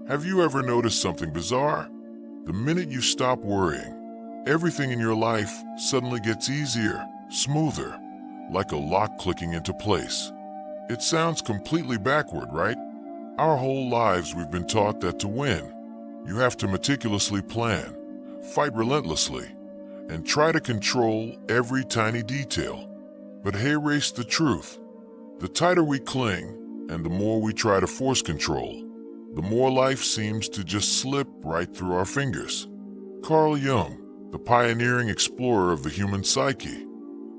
Have you ever noticed something bizarre? The minute you stop worrying, everything in your life suddenly gets easier, smoother, like a lock clicking into place. It sounds completely backward, right? Our whole lives we've been taught that to win, you have to meticulously plan, fight relentlessly, and try to control every tiny detail. But here's the truth. The tighter we cling and the more we try to force control, the more life seems to just slip right through our fingers. Carl Jung, the pioneering explorer of the human psyche,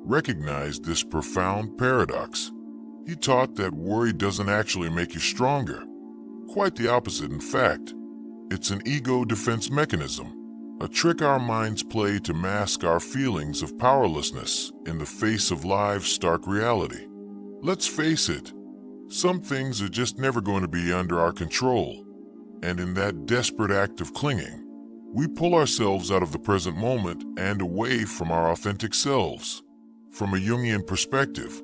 recognized this profound paradox. He taught that worry doesn't actually make you stronger. Quite the opposite, in fact. It's an ego defense mechanism, a trick our minds play to mask our feelings of powerlessness in the face of life's stark reality. Let's face it, some things are just never going to be under our control, and in that desperate act of clinging, we pull ourselves out of the present moment and away from our authentic selves. From a Jungian perspective,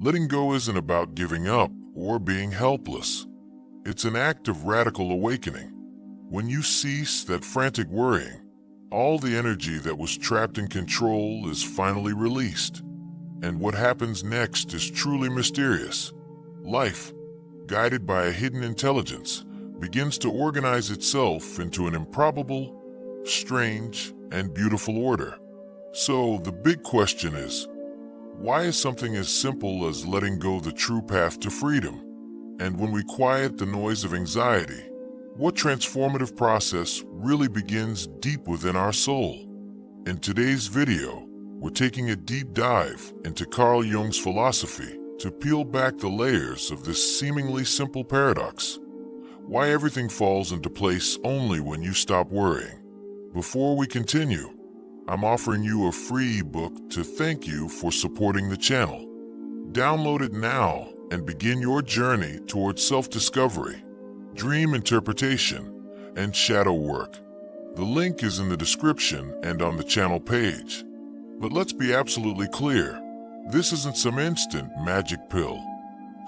letting go isn't about giving up or being helpless. It's an act of radical awakening. When you cease that frantic worrying, all the energy that was trapped in control is finally released. And what happens next is truly mysterious. Life, guided by a hidden intelligence, begins to organize itself into an improbable, strange, and beautiful order. So the big question is, why is something as simple as letting go the true path to freedom? And when we quiet the noise of anxiety, what transformative process really begins deep within our soul? In today's video, we're taking a deep dive into Carl Jung's philosophy to peel back the layers of this seemingly simple paradox. Why everything falls into place only when you stop worrying. Before we continue, I'm offering you a free ebook to thank you for supporting the channel. Download it now and begin your journey towards self-discovery, dream interpretation, and shadow work. The link is in the description and on the channel page. But let's be absolutely clear, this isn't some instant magic pill.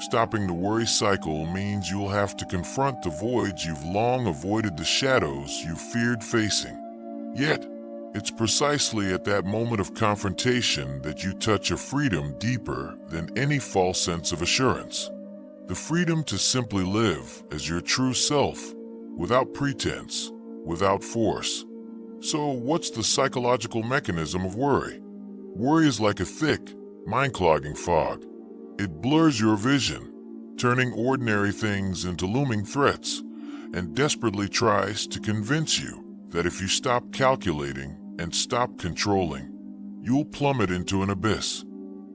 Stopping the worry cycle means you'll have to confront the voids you've long avoided, the shadows you feared facing. Yet, it's precisely at that moment of confrontation that you touch a freedom deeper than any false sense of assurance. The freedom to simply live as your true self, without pretense, without force. So what's the psychological mechanism of worry? Worry is like a thick, mind-clogging fog. It blurs your vision, turning ordinary things into looming threats, and desperately tries to convince you that if you stop calculating and stop controlling, you'll plummet into an abyss.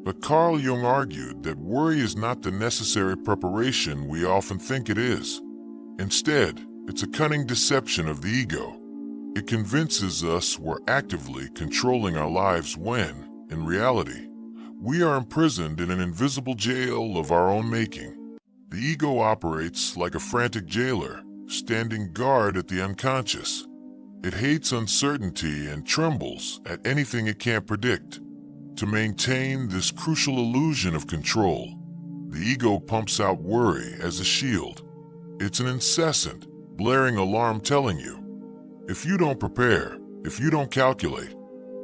But Carl Jung argued that worry is not the necessary preparation we often think it is. Instead, it's a cunning deception of the ego. It convinces us we're actively controlling our lives when, in reality, we are imprisoned in an invisible jail of our own making. The ego operates like a frantic jailer, standing guard at the unconscious. It hates uncertainty and trembles at anything it can't predict. To maintain this crucial illusion of control, the ego pumps out worry as a shield. It's an incessant, blaring alarm telling you, if you don't prepare, if you don't calculate,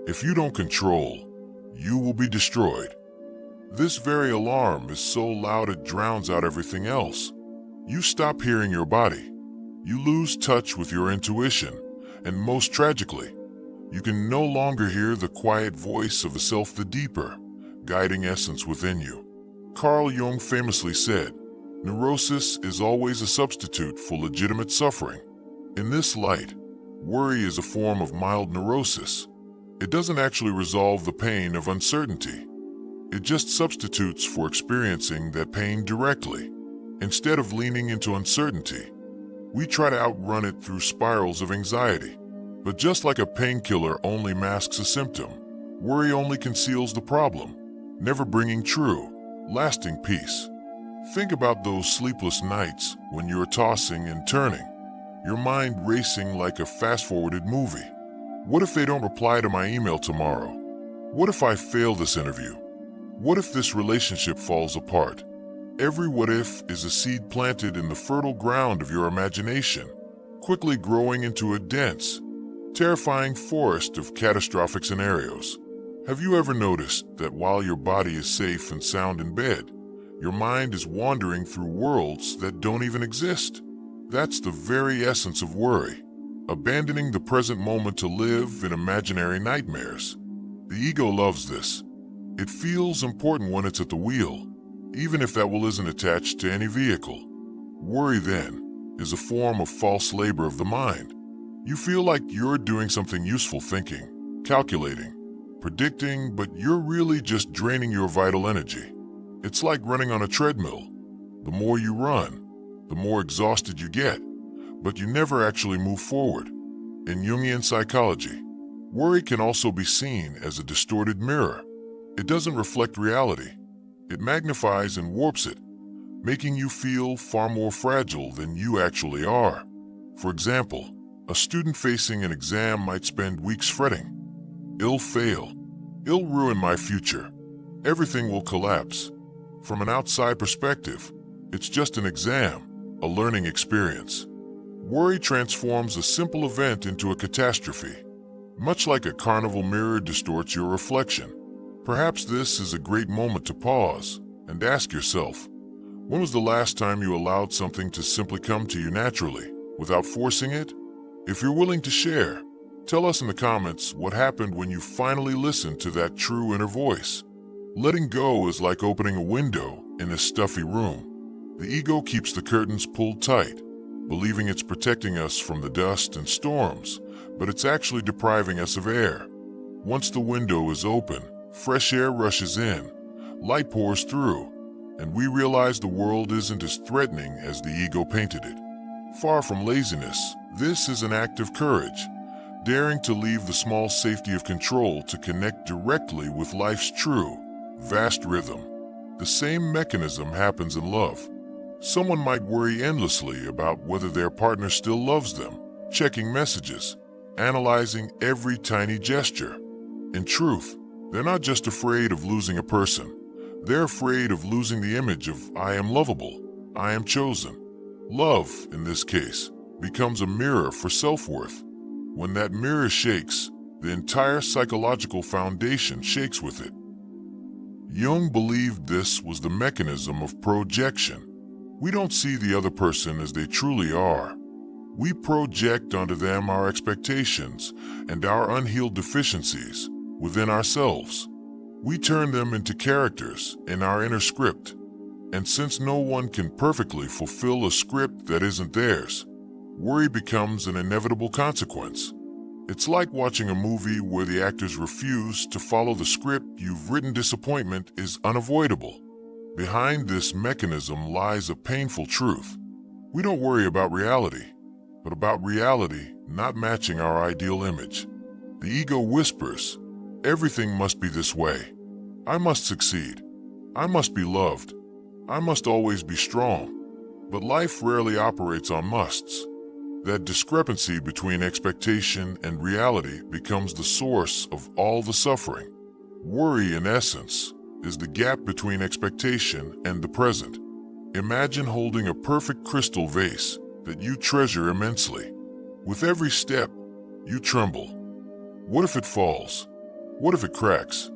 if you don't control, you will be destroyed. This very alarm is so loud it drowns out everything else. You stop hearing your body. You lose touch with your intuition, and most tragically, you can no longer hear the quiet voice of the self, the deeper, guiding essence within you. Carl Jung famously said, "Neurosis is always a substitute for legitimate suffering." In this light, worry is a form of mild neurosis. It doesn't actually resolve the pain of uncertainty. It just substitutes for experiencing that pain directly. Instead of leaning into uncertainty, we try to outrun it through spirals of anxiety. But just like a painkiller only masks a symptom, worry only conceals the problem, never bringing true, lasting peace. Think about those sleepless nights when you're tossing and turning, your mind racing like a fast-forwarded movie. What if they don't reply to my email tomorrow? What if I fail this interview? What if this relationship falls apart? Every what if is a seed planted in the fertile ground of your imagination, quickly growing into a dense, terrifying forest of catastrophic scenarios. Have you ever noticed that while your body is safe and sound in bed, your mind is wandering through worlds that don't even exist? That's the very essence of worry, abandoning the present moment to live in imaginary nightmares. The ego loves this. It feels important when it's at the wheel, even if that wheel isn't attached to any vehicle. Worry, then, is a form of false labor of the mind. You feel like you're doing something useful, thinking, calculating, predicting, but you're really just draining your vital energy. It's like running on a treadmill. The more you run, the more exhausted you get, but you never actually move forward. In Jungian psychology, worry can also be seen as a distorted mirror. It doesn't reflect reality. It magnifies and warps it, making you feel far more fragile than you actually are. For example, a student facing an exam might spend weeks fretting. It'll fail. It'll ruin my future. Everything will collapse. From an outside perspective, it's just an exam, a learning experience. Worry transforms a simple event into a catastrophe. Much like a carnival mirror distorts your reflection. Perhaps this is a great moment to pause and ask yourself, when was the last time you allowed something to simply come to you naturally, without forcing it? If you're willing to share, tell us in the comments what happened when you finally listened to that true inner voice. Letting go is like opening a window in a stuffy room. The ego keeps the curtains pulled tight, believing it's protecting us from the dust and storms, but it's actually depriving us of air. Once the window is open, fresh air rushes in, light pours through, and we realize the world isn't as threatening as the ego painted it. Far from laziness, this is an act of courage, daring to leave the small safety of control to connect directly with life's true, vast rhythm. The same mechanism happens in love. Someone might worry endlessly about whether their partner still loves them, checking messages, analyzing every tiny gesture. In truth, they're not just afraid of losing a person. They're afraid of losing the image of I am lovable, I am chosen. Love, in this case, becomes a mirror for self-worth. When that mirror shakes, the entire psychological foundation shakes with it. Jung believed this was the mechanism of projection. We don't see the other person as they truly are. We project onto them our expectations and our unhealed deficiencies within ourselves. We turn them into characters in our inner script. And since no one can perfectly fulfill a script that isn't theirs, worry becomes an inevitable consequence. It's like watching a movie where the actors refuse to follow the script you've written. Disappointment is unavoidable. Behind this mechanism lies a painful truth. We don't worry about reality, but about reality not matching our ideal image. The ego whispers, everything must be this way. I must succeed. I must be loved. I must always be strong. But life rarely operates on musts. That discrepancy between expectation and reality becomes the source of all the suffering. Worry, in essence, is the gap between expectation and the present. Imagine holding a perfect crystal vase that you treasure immensely. With every step, you tremble. What if it falls? What if it cracks?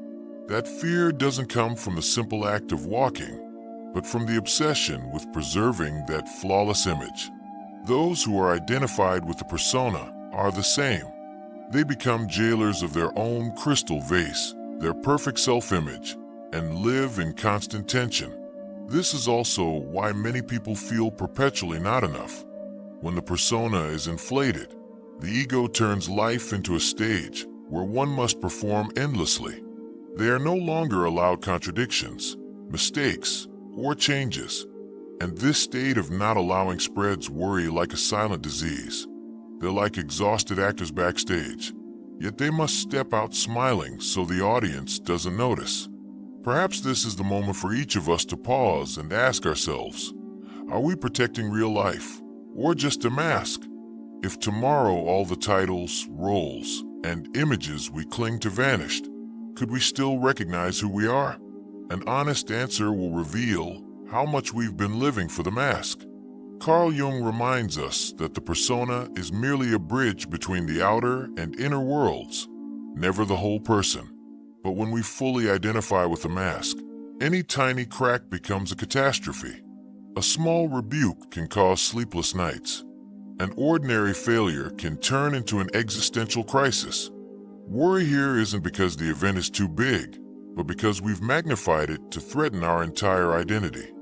That fear doesn't come from the simple act of walking, but from the obsession with preserving that flawless image. Those who are identified with the persona are the same. They become jailers of their own crystal vase, their perfect self-image, and live in constant tension. This is also why many people feel perpetually not enough. When the persona is inflated, the ego turns life into a stage where one must perform endlessly. They are no longer allowed contradictions, mistakes, or changes. And this state of not allowing spreads worry like a silent disease. They're like exhausted actors backstage, yet they must step out smiling so the audience doesn't notice. Perhaps this is the moment for each of us to pause and ask ourselves, are we protecting real life, or just a mask? If tomorrow all the titles, roles, and images we cling to vanished, could we still recognize who we are? An honest answer will reveal how much we've been living for the mask. Carl Jung reminds us that the persona is merely a bridge between the outer and inner worlds, never the whole person. But when we fully identify with the mask, any tiny crack becomes a catastrophe. A small rebuke can cause sleepless nights. An ordinary failure can turn into an existential crisis. Worry here isn't because the event is too big, but because we've magnified it to threaten our entire identity.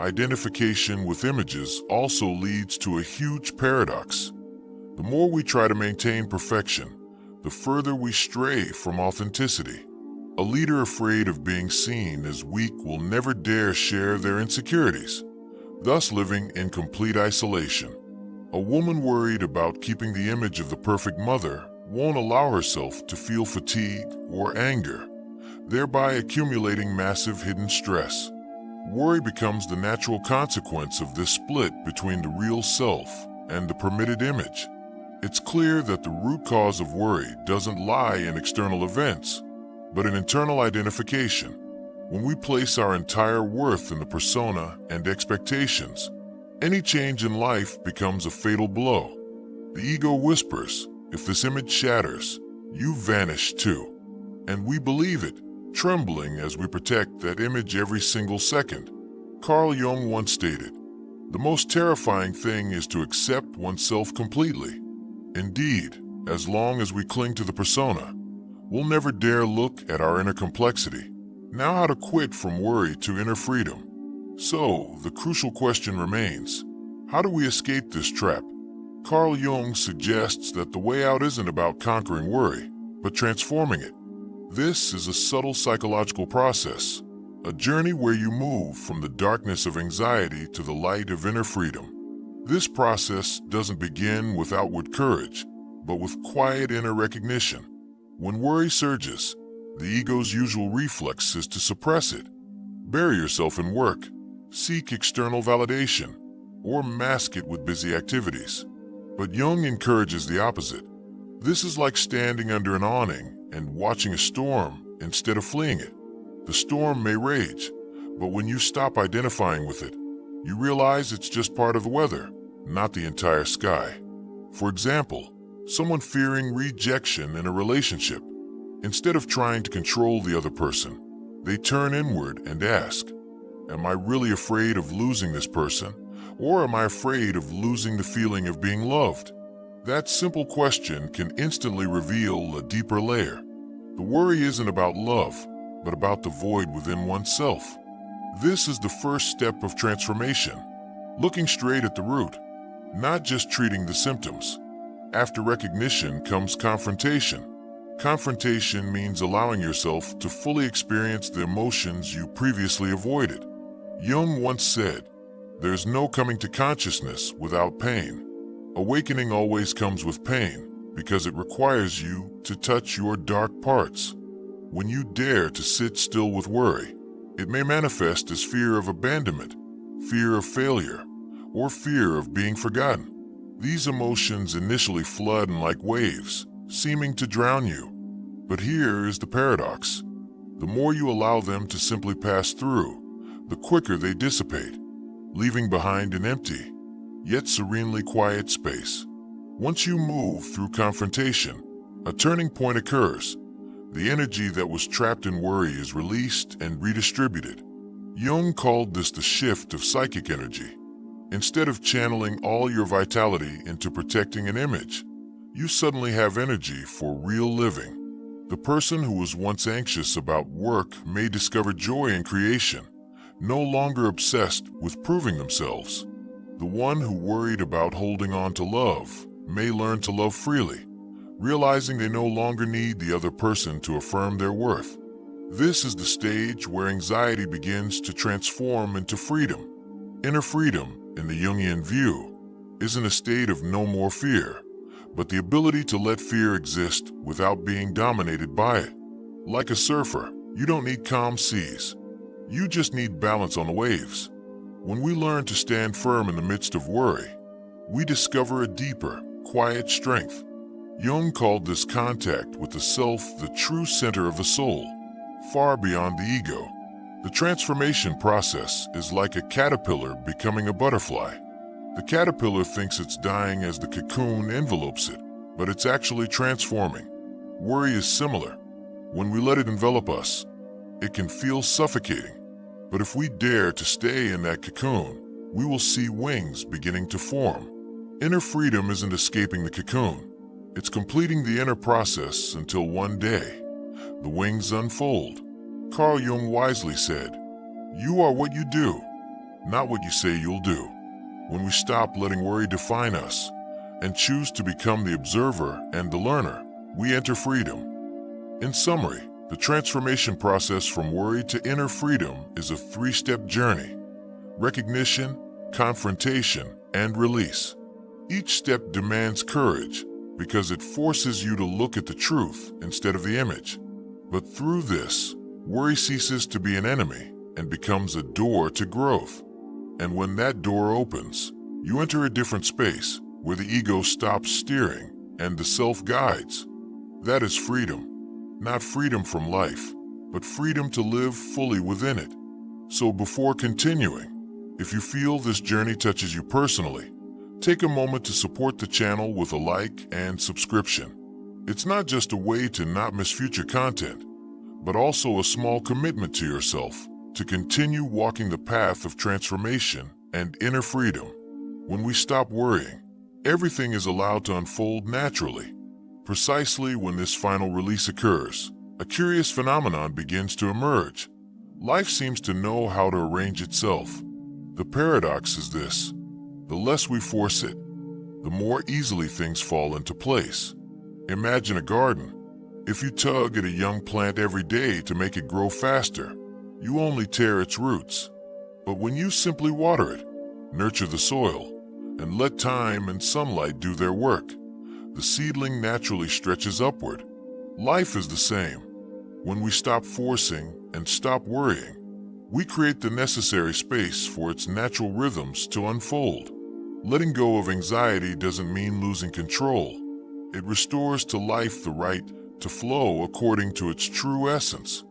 Identification with images also leads to a huge paradox. The more we try to maintain perfection, the further we stray from authenticity. A leader afraid of being seen as weak will never dare share their insecurities, thus living in complete isolation. A woman worried about keeping the image of the perfect mother won't allow herself to feel fatigue or anger, thereby accumulating massive hidden stress. Worry becomes the natural consequence of this split between the real self and the permitted image. It's clear that the root cause of worry doesn't lie in external events, but in internal identification. When we place our entire worth in the persona and expectations, any change in life becomes a fatal blow. The ego whispers, if this image shatters, you vanish too. And we believe it, trembling as we protect that image every single second. Carl Jung once stated, "The most terrifying thing is to accept oneself completely." Indeed, as long as we cling to the persona, we'll never dare look at our inner complexity. Now, how to quit from worry to inner freedom. So, the crucial question remains, how do we escape this trap? Carl Jung suggests that the way out isn't about conquering worry, but transforming it. This is a subtle psychological process, a journey where you move from the darkness of anxiety to the light of inner freedom. This process doesn't begin with outward courage, but with quiet inner recognition. When worry surges, the ego's usual reflex is to suppress it. Bury yourself in work, seek external validation, or mask it with busy activities. But Jung encourages the opposite. This is like standing under an awning and watching a storm instead of fleeing it. The storm may rage, but when you stop identifying with it, you realize it's just part of the weather, not the entire sky. For example, someone fearing rejection in a relationship. Instead of trying to control the other person, they turn inward and ask, am I really afraid of losing this person? Or am I afraid of losing the feeling of being loved? That simple question can instantly reveal a deeper layer. The worry isn't about love, but about the void within oneself. This is the first step of transformation, looking straight at the root, not just treating the symptoms. After recognition comes confrontation. Confrontation means allowing yourself to fully experience the emotions you previously avoided. Jung once said, "There's no coming to consciousness without pain." Awakening always comes with pain because it requires you to touch your dark parts. When you dare to sit still with worry, it may manifest as fear of abandonment, fear of failure, or fear of being forgotten. These emotions initially flood in like waves, seeming to drown you. But here is the paradox. The more you allow them to simply pass through, the quicker they dissipate, leaving behind an empty, yet serenely quiet space. Once you move through confrontation, a turning point occurs. The energy that was trapped in worry is released and redistributed. Jung called this the shift of psychic energy. Instead of channeling all your vitality into protecting an image, you suddenly have energy for real living. The person who was once anxious about work may discover joy in creation, no longer obsessed with proving themselves. The one who worried about holding on to love may learn to love freely, realizing they no longer need the other person to affirm their worth. This is the stage where anxiety begins to transform into freedom. Inner freedom, in the Jungian view, isn't a state of no more fear, but the ability to let fear exist without being dominated by it. Like a surfer, you don't need calm seas. You just need balance on the waves. When we learn to stand firm in the midst of worry, we discover a deeper, quiet strength. Jung called this contact with the self the true center of the soul, far beyond the ego. The transformation process is like a caterpillar becoming a butterfly. The caterpillar thinks it's dying as the cocoon envelopes it, but it's actually transforming. Worry is similar. When we let it envelop us, it can feel suffocating. But if we dare to stay in that cocoon, we will see wings beginning to form. Inner freedom isn't escaping the cocoon. It's completing the inner process until one day, the wings unfold. Carl Jung wisely said, "You are what you do, not what you say you'll do." When we stop letting worry define us and choose to become the observer and the learner, we enter freedom. In summary, the transformation process from worry to inner freedom is a three-step journey: recognition, confrontation, and release. Each step demands courage because it forces you to look at the truth instead of the image. But through this, worry ceases to be an enemy and becomes a door to growth. And when that door opens, you enter a different space where the ego stops steering and the self guides. That is freedom. Not freedom from life, but freedom to live fully within it. So before continuing, if you feel this journey touches you personally, take a moment to support the channel with a like and subscription. It's not just a way to not miss future content, but also a small commitment to yourself to continue walking the path of transformation and inner freedom. When we stop worrying, everything is allowed to unfold naturally. Precisely when this final release occurs, a curious phenomenon begins to emerge. Life seems to know how to arrange itself. The paradox is this: the less we force it, the more easily things fall into place. Imagine a garden. If you tug at a young plant every day to make it grow faster, you only tear its roots. But when you simply water it, nurture the soil, and let time and sunlight do their work, the seedling naturally stretches upward. Life is the same. When we stop forcing and stop worrying, we create the necessary space for its natural rhythms to unfold. Letting go of anxiety doesn't mean losing control. It restores to life the right to flow according to its true essence.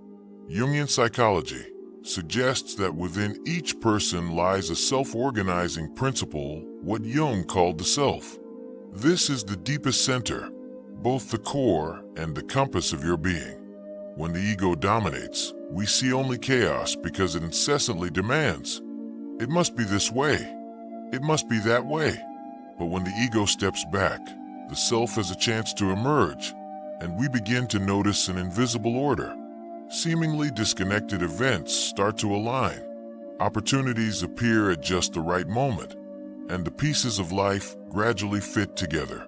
Jungian psychology suggests that within each person lies a self-organizing principle, what Jung called the self. This is the deepest center, both the core and the compass of your being. When the ego dominates, we see only chaos because it incessantly demands, "It must be this way. It must be that way." But when the ego steps back, the self has a chance to emerge, and we begin to notice an invisible order. Seemingly disconnected events start to align. Opportunities appear at just the right moment, and the pieces of life gradually fit together.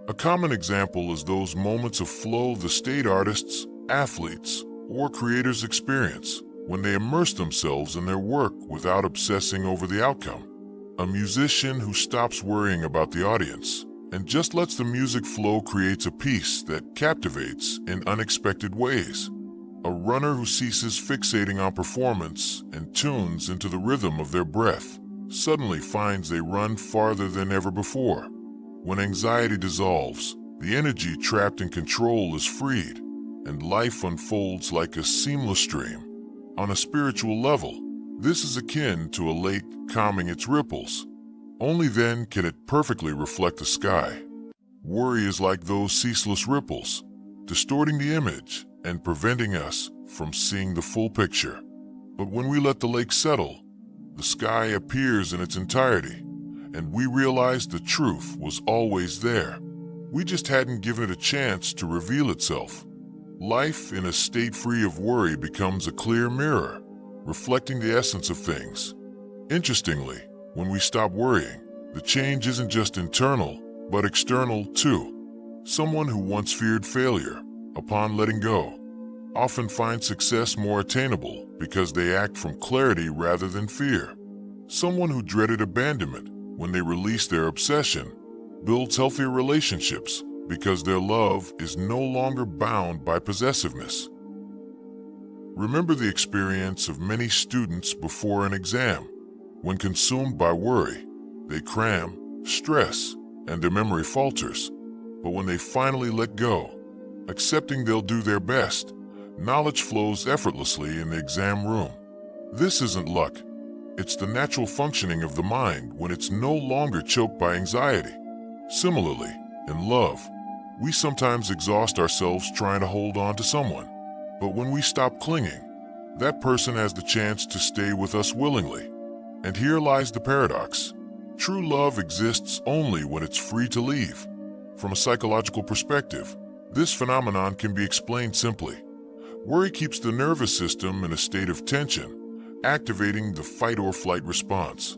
A common example is those moments of flow the state artists, athletes, or creators experience when they immerse themselves in their work without obsessing over the outcome. A musician who stops worrying about the audience and just lets the music flow creates a piece that captivates in unexpected ways. A runner who ceases fixating on performance and tunes into the rhythm of their breath suddenly finds they run farther than ever before. When anxiety dissolves, the energy trapped in control is freed, and life unfolds like a seamless stream. On a spiritual level, this is akin to a lake calming its ripples. Only then can it perfectly reflect the sky. Worry is like those ceaseless ripples, distorting the image and preventing us from seeing the full picture. But when we let the lake settle, the sky appears in its entirety, and we realize the truth was always there. We just hadn't given it a chance to reveal itself. Life in a state free of worry becomes a clear mirror, reflecting the essence of things. Interestingly, when we stop worrying, the change isn't just internal, but external too. Someone who once feared failure, upon letting go, often finds success more attainable because they act from clarity rather than fear. Someone who dreaded abandonment, when they release their obsession, builds healthier relationships because their love is no longer bound by possessiveness. Remember the experience of many students before an exam. When consumed by worry, they cram, stress, and their memory falters. But when they finally let go, accepting they'll do their best, knowledge flows effortlessly in the exam room. This isn't luck. It's the natural functioning of the mind when it's no longer choked by anxiety. Similarly, in love, we sometimes exhaust ourselves trying to hold on to someone. But when we stop clinging, that person has the chance to stay with us willingly. And here lies the paradox. True love exists only when it's free to leave. From a psychological perspective, this phenomenon can be explained simply. Worry keeps the nervous system in a state of tension, activating the fight or flight response.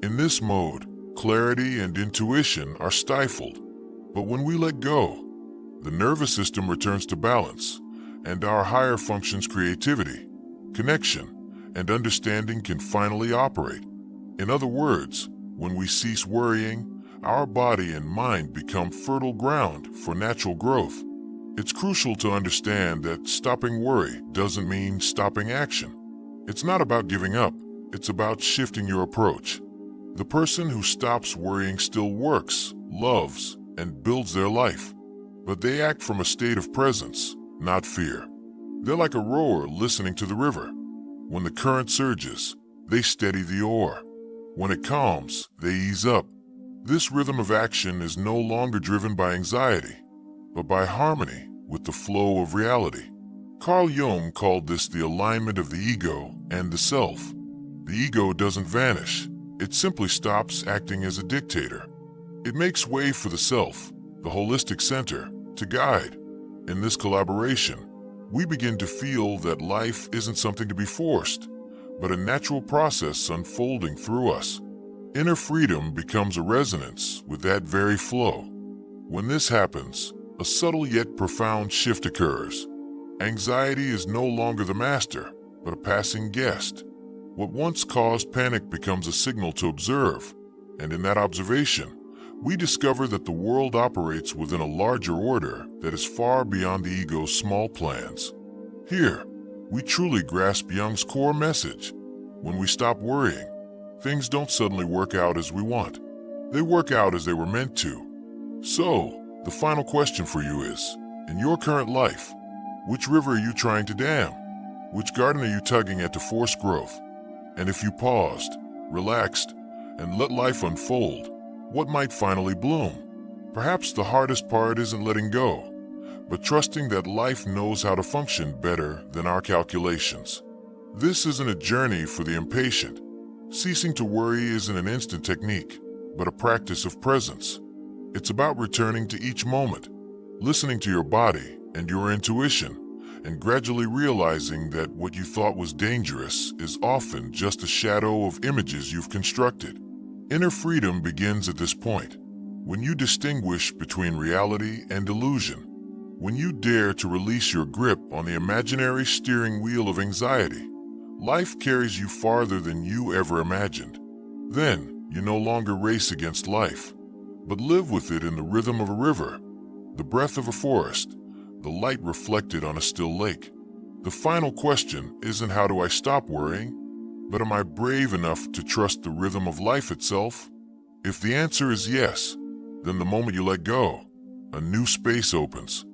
In this mode, clarity and intuition are stifled. But when we let go, the nervous system returns to balance, and our higher functions, creativity, connection, and understanding can finally operate. In other words, when we cease worrying, our body and mind become fertile ground for natural growth. It's crucial to understand that stopping worry doesn't mean stopping action. It's not about giving up, it's about shifting your approach. The person who stops worrying still works, loves, and builds their life. But they act from a state of presence, not fear. They're like a rower listening to the river. When the current surges, they steady the oar. When it calms, they ease up. This rhythm of action is no longer driven by anxiety, but by harmony with the flow of reality. Carl Jung called this the alignment of the ego and the self. The ego doesn't vanish. It simply stops acting as a dictator. It makes way for the self, the holistic center, to guide. In this collaboration, we begin to feel that life isn't something to be forced, but a natural process unfolding through us. Inner freedom becomes a resonance with that very flow. When this happens, a subtle yet profound shift occurs. Anxiety is no longer the master, but a passing guest. What once caused panic becomes a signal to observe, and in that observation, we discover that the world operates within a larger order that is far beyond the ego's small plans. Here, we truly grasp Jung's core message. When we stop worrying, things don't suddenly work out as we want. They work out as they were meant to. So, the final question for you is, in your current life, which river are you trying to dam? Which garden are you tugging at to force growth? And if you paused, relaxed, and let life unfold, what might finally bloom? Perhaps the hardest part isn't letting go, but trusting that life knows how to function better than our calculations. This isn't a journey for the impatient. Ceasing to worry isn't an instant technique, but a practice of presence. It's about returning to each moment, listening to your body and your intuition, and gradually realizing that what you thought was dangerous is often just a shadow of images you've constructed. Inner freedom begins at this point, when you distinguish between reality and illusion, when you dare to release your grip on the imaginary steering wheel of anxiety. Life carries you farther than you ever imagined. Then, you no longer race against life, but live with it in the rhythm of a river, the breath of a forest, the light reflected on a still lake. The final question isn't how do I stop worrying, but am I brave enough to trust the rhythm of life itself? If the answer is yes, then the moment you let go, a new space opens.